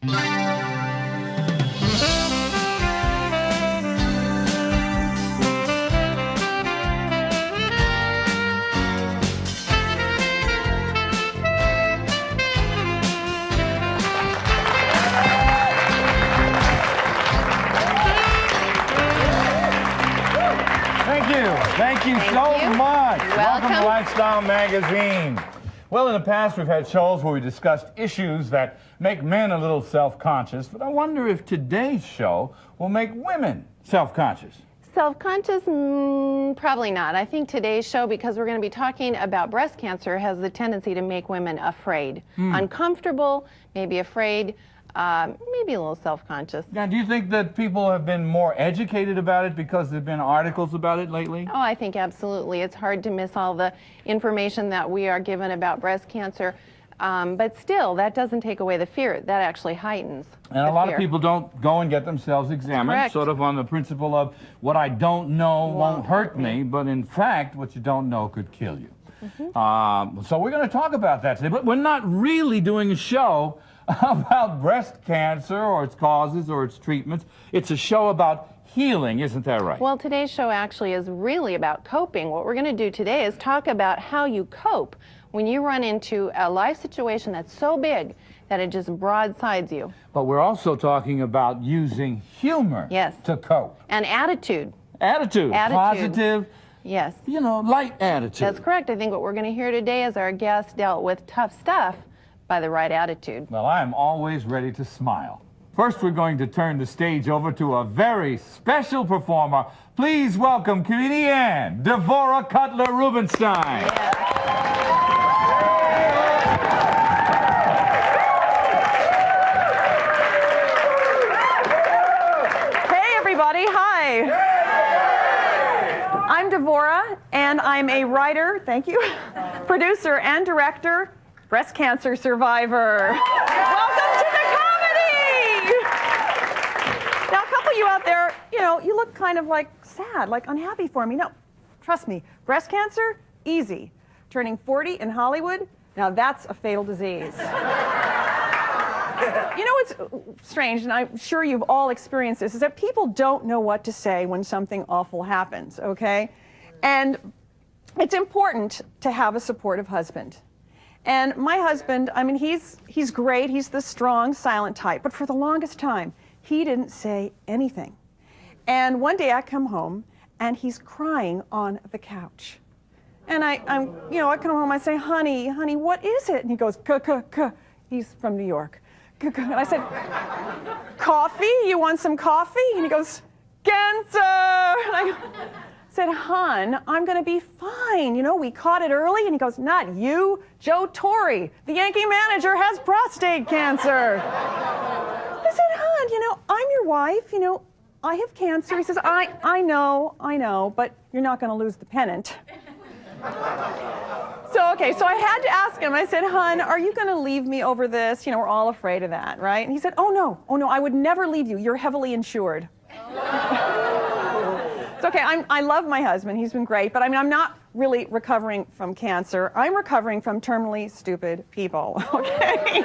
Thank you so much. Welcome to Lifestyle Magazine. Well, in the past, we've had shows where we discussed issues that make men a little self-conscious, but I wonder if today's show will make women self-conscious. Self-conscious? Probably not. I think today's show, because we're going to be talking about breast cancer, has the tendency to make women afraid. Uncomfortable, maybe afraid, maybe a little self-conscious. Now, do you think that people have been more educated about it because there have been articles about it lately? Oh, I think absolutely. It's hard to miss all the information that we are given about breast cancer. But still, that doesn't take away the fear. That actually heightens the fear. And a lot of people don't go and get themselves examined, sort of on the principle of what I don't know won't hurt me, but in fact, what you don't know could kill you. So we're going to talk about that today, but we're not really doing a show about breast cancer or its causes or its treatments. It's a show about healing, isn't that right? Well, today's show actually is really about coping. What we're going to do today is talk about how you cope when you run into a life situation that's so big that it just broadsides you. But we're also talking about using humor to cope. And attitude. Attitude. Positive. Yes. You know, light attitude. That's correct. I think what we're going to hear today is our guest dealt with tough stuff by the right attitude. Well, I'm always ready to smile. First, we're going to turn the stage over to a very special performer. Please welcome comedian Devorah Cutler Rubenstein. Hey, everybody. Hi. I'm Devorah, and I'm a writer, thank you, producer and director, breast cancer survivor. Welcome to the comedy! Now, a couple of you out there, you look kind of like sad, like unhappy for me. No, trust me, breast cancer, easy. Turning 40 in Hollywood, now that's a fatal disease. You know what's strange, and I'm sure you've all experienced this, is that people don't know what to say when something awful happens, okay? And it's important to have a supportive husband. And my husband, I mean, he's great. He's the strong, silent type. But for the longest time, he didn't say anything. And one day I come home, and he's crying on the couch. And I come home, I say, honey, what is it? And he goes, "K." He's from New York. And I said, coffee? You want some coffee? And he goes, cancer. And I said, hon, I'm going to be fine. We caught it early. And he goes, not you, Joe Torre, the Yankee manager, has prostate cancer. I said, hon, I'm your wife. I have cancer. He says, I know, but you're not going to lose the pennant. So I had to ask him. I said, hon, are you going to leave me over this? We're all afraid of that, right? And he said, oh no, I would never leave you. You're heavily insured. It's okay. I love my husband. He's been great. But I'm not really recovering from cancer. I'm recovering from terminally stupid people, okay?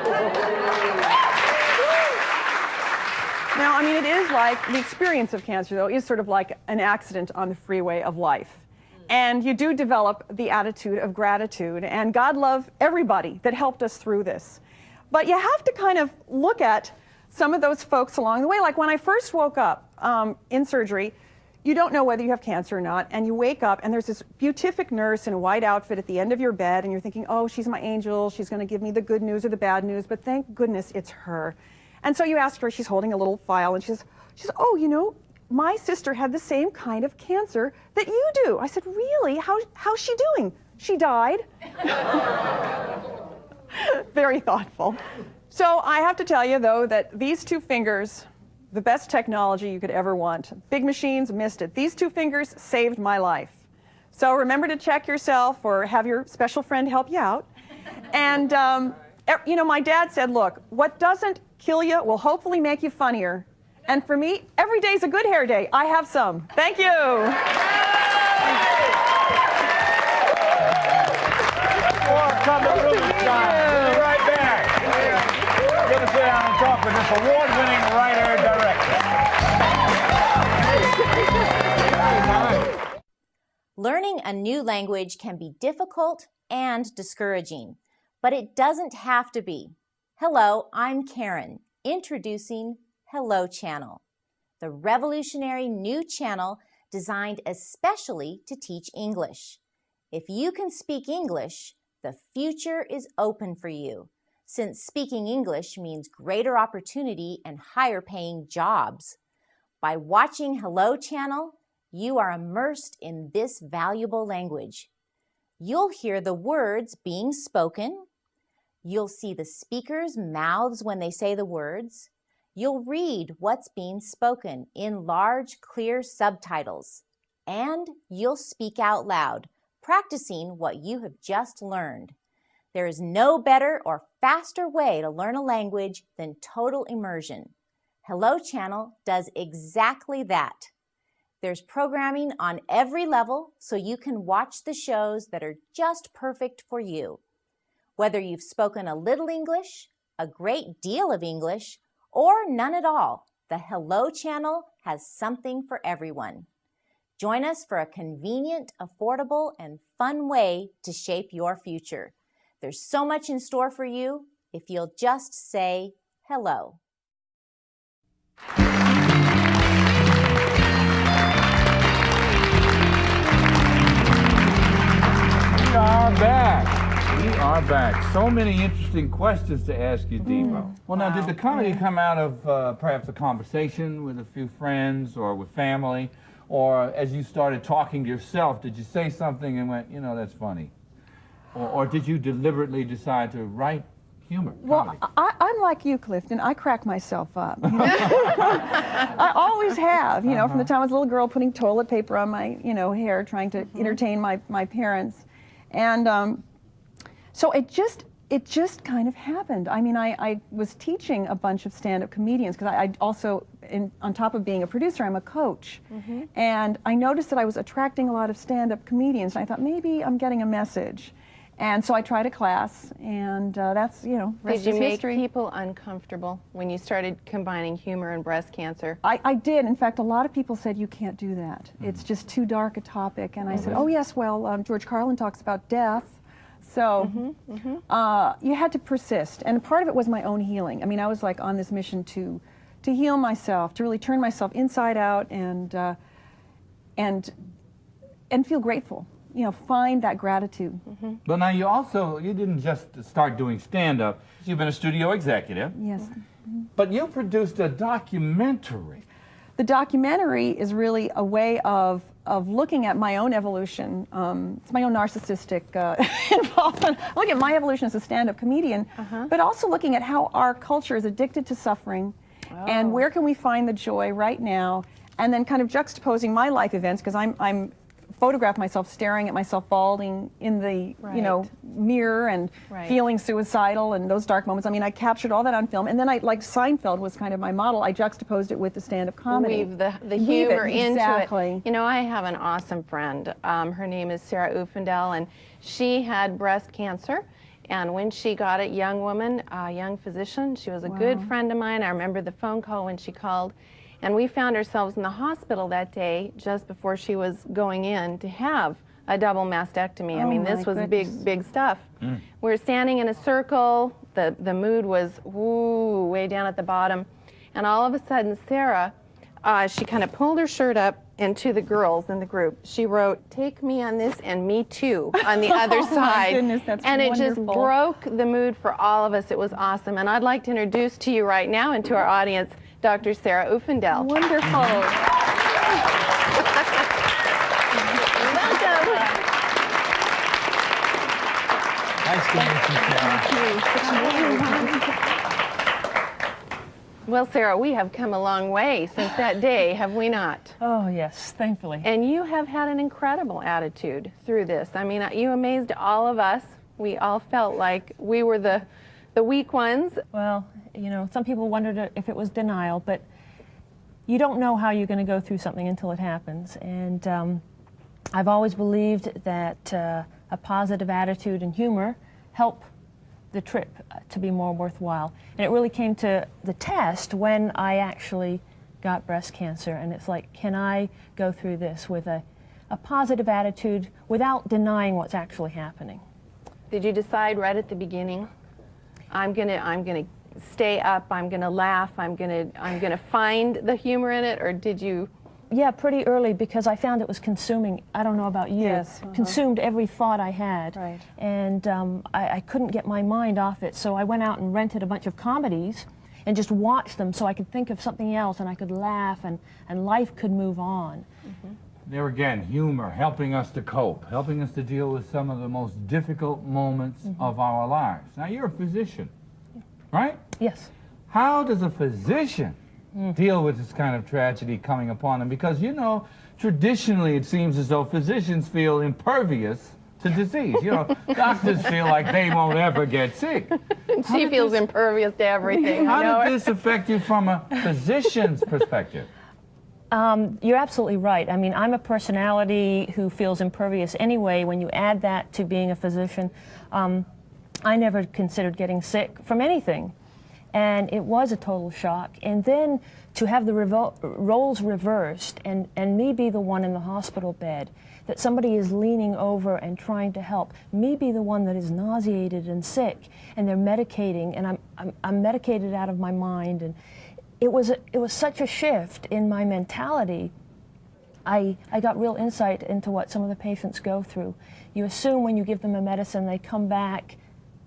Now, it is like the experience of cancer, though, is sort of like an accident on the freeway of life. And you do develop the attitude of gratitude. And God love everybody that helped us through this. But you have to kind of look at some of those folks along the way. Like when I first woke up in surgery, you don't know whether you have cancer or not, and you wake up and there's this beatific nurse in a white outfit at the end of your bed, and you're thinking, oh, she's my angel, she's going to give me the good news or the bad news, but thank goodness it's her. And so you ask her, she's holding a little file, and she says, oh, my sister had the same kind of cancer that you do. I said, really? How's she doing? She died. Very thoughtful. So I have to tell you, though, that these two fingers, the best technology you could ever want. Big machines missed it. These two fingers saved my life. So remember to check yourself or have your special friend help you out. And, my dad said, look, what doesn't kill you will hopefully make you funnier. And for me, every day's a good hair day. I have some. Thank you. We'll be right back. We're going to sit down and talk for this award-winning writer-director. Learning a new language can be difficult and discouraging, but it doesn't have to be. Hello, I'm Karen, introducing Hello Channel, the revolutionary new channel designed especially to teach English. If you can speak English, the future is open for you, since speaking English means greater opportunity and higher paying jobs. By watching Hello Channel, you are immersed in this valuable language. You'll hear the words being spoken. You'll see the speakers' mouths when they say the words. You'll read what's being spoken in large, clear subtitles. And you'll speak out loud, practicing what you have just learned. There is no better or faster way to learn a language than total immersion. Hello Channel does exactly that. There's programming on every level so you can watch the shows that are just perfect for you. Whether you've spoken a little English, a great deal of English, or none at all, the Hello Channel has something for everyone. Join us for a convenient, affordable, and fun way to shape your future. There's so much in store for you if you'll just say hello. We are back. We are back. So many interesting questions to ask you, Devo. Well, now, did the comedy come out of perhaps a conversation with a few friends or with family? Or as you started talking to yourself, did you say something and went, you know, that's funny? Or did you deliberately decide to write humor, comedy? Well, I'm like you, Clifton. I crack myself up. You know? I always have, you know, from the time I was a little girl putting toilet paper on my, you know, hair, trying to entertain my parents. And so it just kind of happened. I mean, I was teaching a bunch of stand-up comedians because I also, on top of being a producer, I'm a coach. And I noticed that I was attracting a lot of stand-up comedians. And I thought, maybe I'm getting a message. And so I tried a class, and that's, you know, rest Did you is make history. people uncomfortable when you started combining humor and breast cancer? I did. In fact, a lot of people said, you can't do that. It's just too dark a topic. And I said, oh, yes, well, George Carlin talks about death. So you had to persist. And part of it was my own healing. I mean, I was like on this mission to heal myself, to really turn myself inside out and feel grateful. You know, find that gratitude. But now you didn't just start doing stand-up. You've been a studio executive. Yes. But you produced a documentary. The documentary is really a way of looking at my own evolution. It's my own narcissistic involvement. Looking at my evolution as a stand-up comedian, but also looking at how our culture is addicted to suffering, and where can we find the joy right now, and then kind of juxtaposing my life events, because I'm photographed myself staring at myself balding in the you know, mirror and feeling suicidal and those dark moments. I mean, I captured all that on film, and then like Seinfeld was kind of my model. I juxtaposed it with the stand-up comedy. Weave the humor into exactly. it. You know, I have an awesome friend. Her name is Sarah Ufendel, and she had breast cancer. And when she got it, young woman, young physician, she was a good friend of mine. I remember the phone call when she called. And we found ourselves in the hospital that day just before she was going in to have a double mastectomy. I mean, this was big stuff. We were standing in a circle. The mood was way down at the bottom. And all of a sudden, Sarah, she kind of pulled her shirt up, and to the girls in the group, she wrote, "Take me on this and me too," on the other side. My goodness, that's and wonderful. It just broke the mood for all of us. It was awesome. And I'd like to introduce to you right now and to our audience, Dr. Sarah Ufendel. Wonderful. Welcome. Nice to meet you, Sarah. Well, Sarah, we have come a long way since that day, have we not? Oh, yes, thankfully. And you have had an incredible attitude through this. I mean, you amazed all of us. We all felt like we were the weak ones. Well, you know, some people wondered if it was denial, but you don't know how you're going to go through something until it happens. And I've always believed that a positive attitude and humor help the trip to be more worthwhile. And it really came to the test when I actually got breast cancer. And it's like, can I go through this with a positive attitude without denying what's actually happening? Did you decide right at the beginning, I'm gonna stay up, I'm gonna laugh, I'm gonna find the humor in it, or did you? Yeah, pretty early, because I found it was consuming. I don't know about you. Yes, Consumed every thought I had. Right. And I couldn't get my mind off it, so I went out and rented a bunch of comedies and just watched them so I could think of something else and I could laugh and life could move on. There again, humor, helping us to cope, helping us to deal with some of the most difficult moments of our lives. Now, you're a physician, right? Yes. How does a physician deal with this kind of tragedy coming upon them? Because, you know, traditionally it seems as though physicians feel impervious to disease. You know, doctors feel like they won't ever get sick. She feels impervious to everything. How did this affect you from a physician's perspective? You're absolutely right. I mean, I'm a personality who feels impervious anyway. When you add that to being a physician, I never considered getting sick from anything. And it was a total shock. And then to have the roles reversed and me be the one in the hospital bed, that somebody is leaning over and trying to help, me be the one that is nauseated and sick, and they're medicating, and I'm medicated out of my mind. And it was such a shift in my mentality. I got real insight into what some of the patients go through. You assume when you give them a medicine, they come back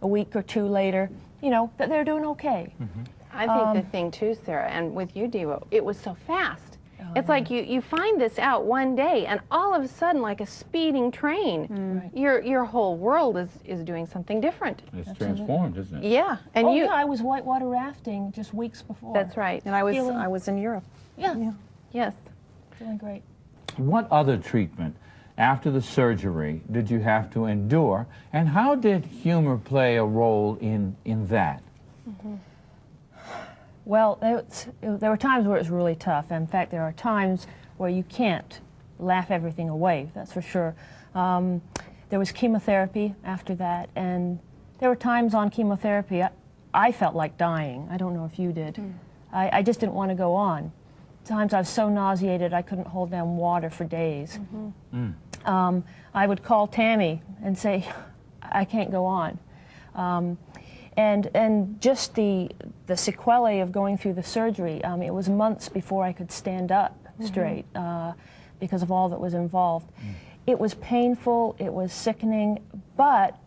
a week or two later, you know, that they're doing okay. I think the thing too, Sarah, and with you, Devo, it was so fast. It's like you find this out one day, and all of a sudden, like a speeding train, your whole world is doing something different. It's transformed, isn't it? Yeah, and Yeah, I was whitewater rafting just weeks before. That's right. And I was in Europe. Yeah, Yes. feeling great. What other treatment after the surgery did you have to endure, and how did humor play a role in that? Well, there were times where it was really tough. In fact, there are times where you can't laugh everything away, that's for sure. There was chemotherapy after that, and there were times on chemotherapy I felt like dying. I don't know if you did. I just didn't want to go on. Times I was so nauseated I couldn't hold down water for days. I would call Tammy and say, I can't go on. And just the sequelae of going through the surgery, it was months before I could stand up straight because of all that was involved. It was painful, it was sickening, but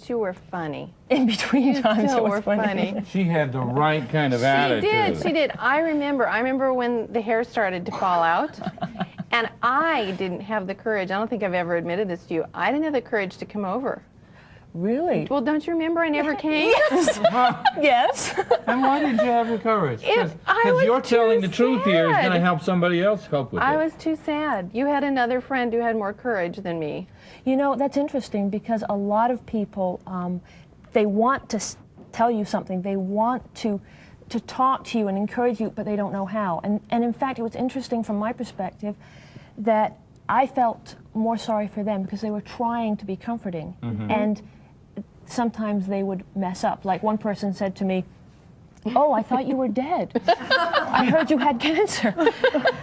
you were funny. in between times still it was were funny. She had the right kind of attitude. She did. I remember when the hair started to fall out, and I didn't have the courage. I don't think I've ever admitted this to you. I didn't have the courage to come over. really? Well, don't you remember I never came? Yes. And why didn't you have the courage? Because I was you're telling too the truth here is going to sad. help somebody else cope with I it. was too sad. You had another friend who had more courage than me. You know, that's interesting because a lot of people, they want to tell you something. They want to talk to you and encourage you, but they don't know how. And in fact, it was interesting from my perspective that I felt more sorry for them because they were trying to be comforting. And sometimes they would mess up. Like one person said to me, "Oh, I thought you were dead. I heard you had cancer."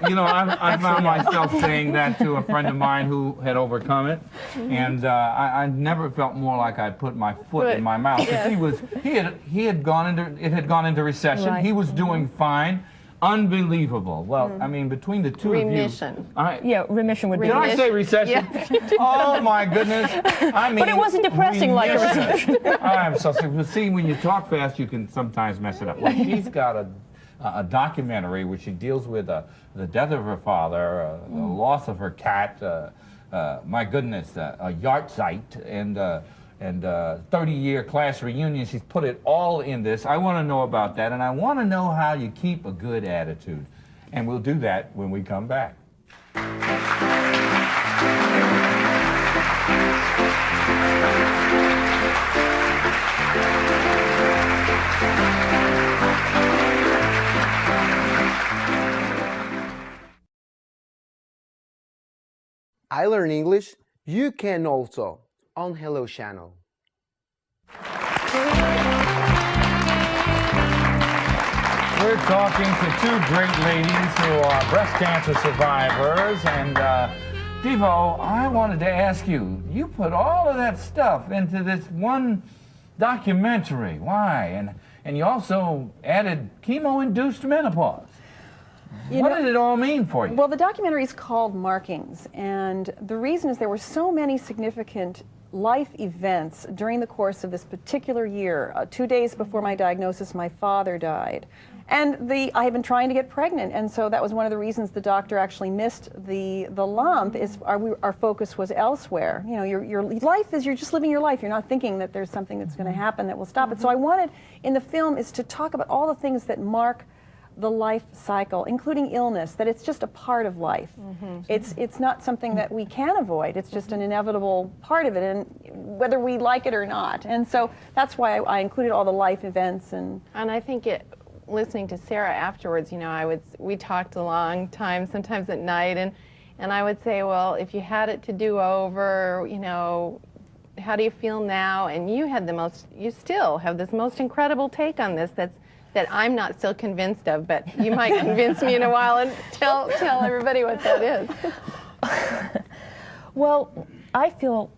You know, I found myself saying that to a friend of mine who had overcome it, and I never felt more like I'd put my foot in my mouth. He had gone into recession. Right. He was doing fine. Unbelievable. Well, I mean, between the two Remission. of you, Yeah, remission would be. did I say recession? Oh my goodness! I mean, But it wasn't depressing like a recession. I'm so sorry. See, when you talk fast, you can sometimes mess it up. Well, she's got a documentary where she deals with the death of her father, the loss of her cat, my goodness, a yard site, and 30-year class reunion. She's put it all in this. I want to know about that, and I want to know how you keep a good attitude. And we'll do that when we come back. I Learn English, you can also on Hello Channel. We're talking to two great ladies who are breast cancer survivors, and Devo, I wanted to ask you, you put all of that stuff into this one documentary. Why? And you also added chemo-induced menopause. What did it all mean for you? Well, the documentary is called Markings, and the reason is there were so many significant life events during the course of this particular year. 2 days before my diagnosis, my father died. And I had been trying to get pregnant, and so that was one of the reasons the doctor actually missed the lump, is our focus was elsewhere. You know, your life is, you're just living your life. You're not thinking that there's something that's going to happen that will stop it. So I wanted, in the film, is to talk about all the things that mark the life cycle, including illness, that it's just a part of life. It's not something that we can avoid. It's just an inevitable part of it, and whether we like it or not. And so that's why I included all the life events. And I think listening to Sarah afterwards, you know, we talked a long time, sometimes at night, and I would say, well, if you had it to do over, you know, how do you feel now? And you still have this most incredible take on this that I'm not still convinced of, but you might convince me in a while, and tell everybody what that is. Well, I feel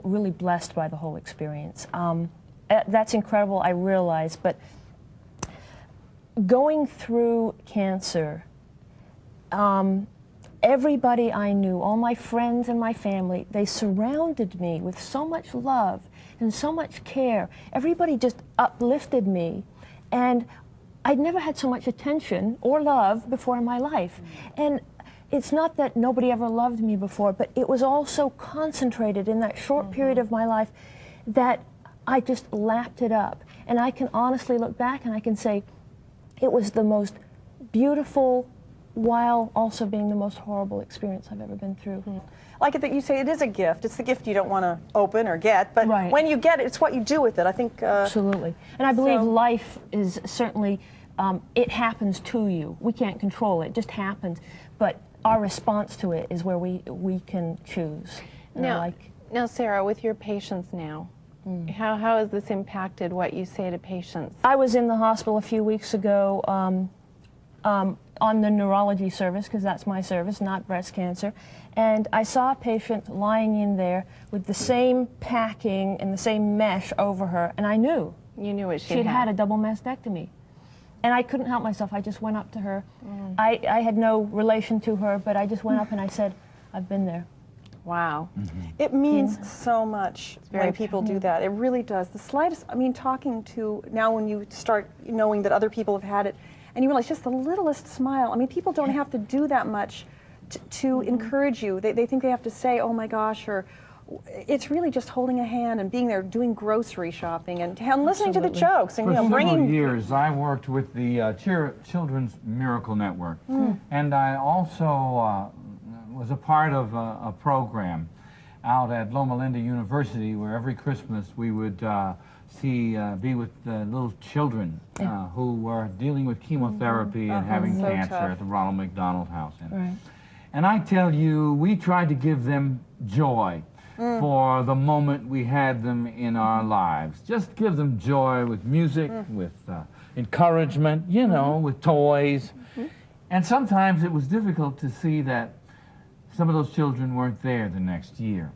really blessed by the whole experience. That's incredible, I realize, but going through cancer, everybody I knew, all my friends and my family, they surrounded me with so much love and so much care. Everybody just uplifted me, and I'd never had so much attention or love before in my life. And it's not that nobody ever loved me before, but it was all so concentrated in that short period of my life that I just lapped it up. And I can honestly look back and I can say, it was the most beautiful, while also being the most horrible experience I've ever been through. like it that you say it is a gift. It's the gift you don't want to open or get, but Right. when you get it, it's what you do with it. I think Absolutely. And I believe life is certainly, it happens to you. We can't control it, it just happens. But our response to it is where we can choose. And Now, Sarah, with your patients now, how has this impacted what you say to patients? I was in the hospital a few weeks ago on the neurology service, because that's my service, not breast cancer, and I saw a patient lying in there with the same packing and the same mesh over her, and I knew. You knew what She'd had a double mastectomy. And I couldn't help myself. I just went up to her. I had no relation to her, but I just went up and I said, I've been there. Wow. it means so much very when people do that. It really does. The slightest, I mean, talking to, now when you start knowing that other people have had it, and you realize just the littlest smile. I mean, people don't have to do that much to encourage you. They think they have to say, oh my gosh, or it's really just holding a hand and being there, doing grocery shopping and listening to the jokes and For several bringing. years, I worked with the Children's Miracle Network, and I also was a part of a program out at Loma Linda University, where every Christmas we would be with little children who were dealing with chemotherapy and having So cancer tough. at the Ronald McDonald House. Right. And I tell you, we tried to give them joy for the moment we had them in our lives. Just give them joy with music, with encouragement, you know, with toys. And sometimes it was difficult to see that some of those children weren't there the next year.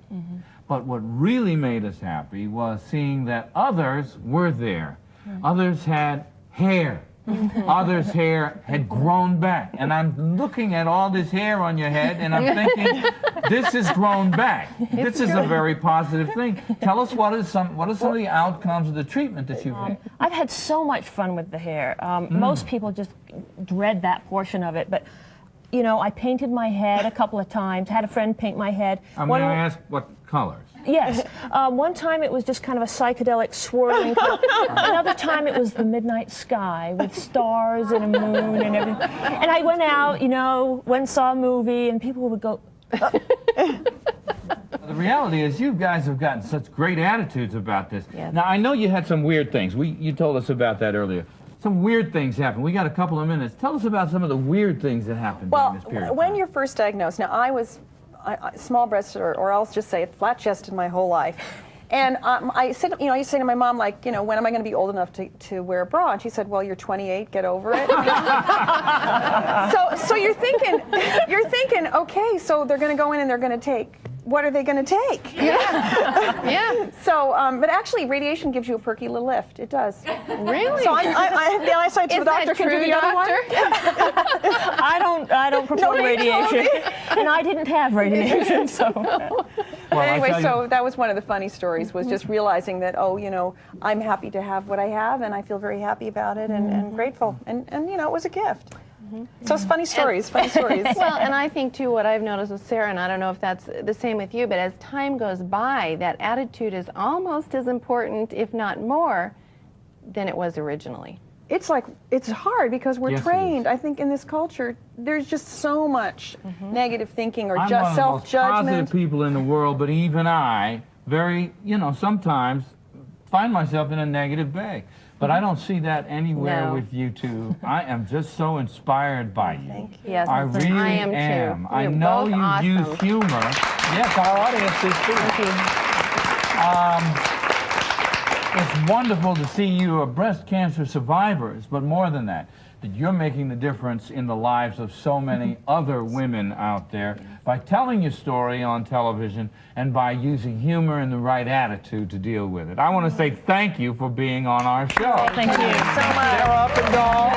But what really made us happy was seeing that others were there. Others had hair. Others' hair had grown back. And I'm looking at all this hair on your head and I'm thinking, this has grown back. This is a very positive thing. Tell us what are some of the outcomes of the treatment that you've had? I've had so much fun with the hair. Most people just dread that portion of it, but you know, I painted my head a couple of times, had a friend paint my head. May I ask what colors? Yes. One time it was just kind of a psychedelic swirling color. Another time it was the midnight sky with stars and a moon and everything. And I went out, you know, went and saw a movie, and people would go, The reality is you guys have gotten such great attitudes about this. Yes. Now, I know you had some weird things. You told us about that earlier. Some weird things happened. We got a couple of minutes. Tell us about some of the weird things that happened Well, during this period of when time. you're first diagnosed, now I was small breasted, or else just say it, flat-chested my whole life. And I said, you know, I used to say to my mom, like, you know, when am I going to be old enough to wear a bra? And she said, well, you're 28, get over it. so you're thinking, okay, so they're going to go in and they're going to take. What are they going to take? Yeah. Yeah. So, but actually, radiation gives you a perky little lift. It does. Really? So the eyesight to Is the doctor that can do true, the other one. I don't prefer Nobody told radiation, me. and I didn't have radiation, so. Well, Anyway, so that was one of the funny stories, was just realizing that, oh, you know, I'm happy to have what I have, and I feel very happy about it, and grateful, and you know, it was a gift. So it's funny stories, funny stories. Well, and I think, too, what I've noticed with Sarah, and I don't know if that's the same with you, but as time goes by, that attitude is almost as important, if not more, than it was originally. It's like, it's hard because we're Yes, it trained. is. I think in this culture, there's just so much negative thinking or I'm just one of the most positive self-judgment. people in the world, but even I, sometimes find myself in a negative bag. But I don't see that anywhere No. with you two. I am just so inspired by you. Thank you. Yes, I really I am too. I You're know both you awesome. use humor. Yes, our audience is too. It's wonderful to see you are breast cancer survivors, but more than that you're making the difference in the lives of so many other women out there by telling your story on television and by using humor and the right attitude to deal with it. I want to say thank you for being on our show. Thank you so much. Sarah Uppendahl,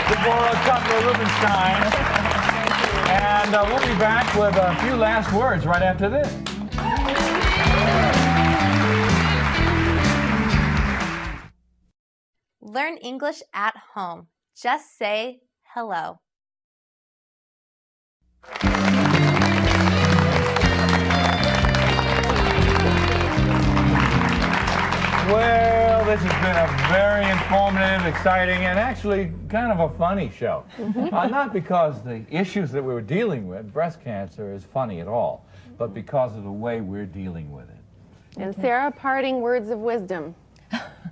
Deborah Cutler-Rubenstein, and we'll be back with a few last words right after this. Learn English at home. Just say hello. Well, this has been a very informative, exciting, and actually kind of a funny show. Not because the issues that we were dealing with, breast cancer, is funny at all, but because of the way we're dealing with it. And Sarah, parting words of wisdom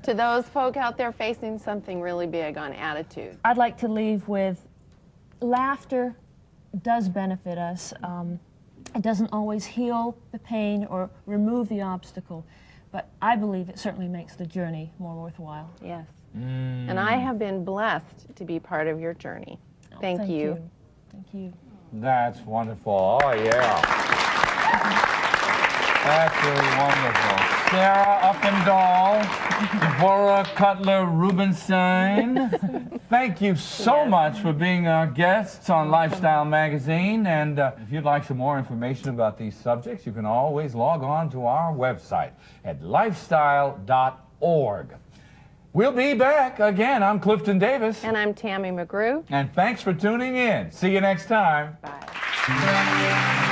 to those folk out there facing something really big on attitude. I'd like to leave with laughter does benefit us. It doesn't always heal the pain or remove the obstacle, but I believe it certainly makes the journey more worthwhile. Yes. And I have been blessed to be part of your journey. Thank you. Thank you. That's wonderful. Oh, yeah. That's really wonderful. Sarah Uppendahl, Deborah Cutler-Rubenstein, thank you so much for being our guests on Lifestyle Magazine. And if you'd like some more information about these subjects, you can always log on to our website at lifestyle.org. We'll be back again. I'm Clifton Davis. And I'm Tammy McGrew. And thanks for tuning in. See you next time. Bye.